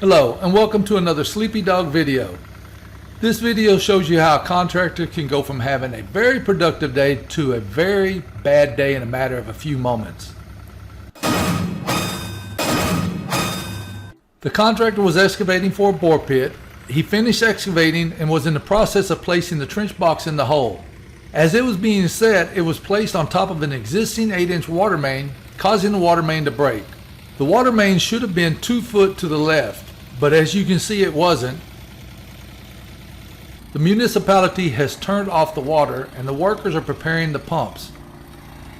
Hello and welcome to another Sleepy Dog video. This video shows you how a contractor can go from having a very productive day to a very bad day in a matter of a few moments. The contractor was excavating for a bore pit. He finished excavating and was in the process of placing the trench box in the hole. As it was being set, it was placed on top of an existing 8-inch water main, causing the water main to break. The water main should have been 2 foot to the left, but as you can see it wasn't. The municipality has turned off the water and the workers are preparing the pumps.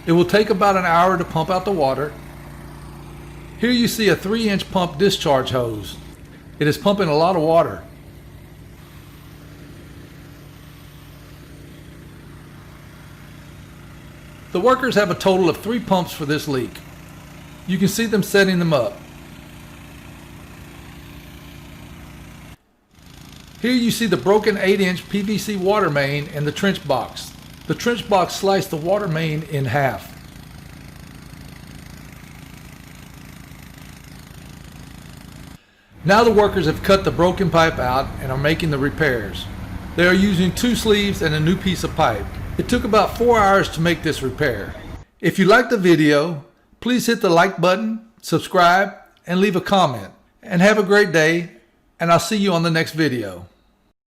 It will take about an hour to pump out the water. Here you see a 3-inch pump discharge hose. It is pumping a lot of water. The workers have a total of 3 pumps for this leak. You can see them setting them up. Here you see the broken 8-inch PVC water main and the trench box. The trench box sliced the water main in half. Now the workers have cut the broken pipe out and are making the repairs. They are using 2 sleeves and a new piece of pipe. It took about 4 hours to make this repair. If you liked the video, please hit the like button, subscribe, and leave a comment. And have a great day, and I'll see you on the next video.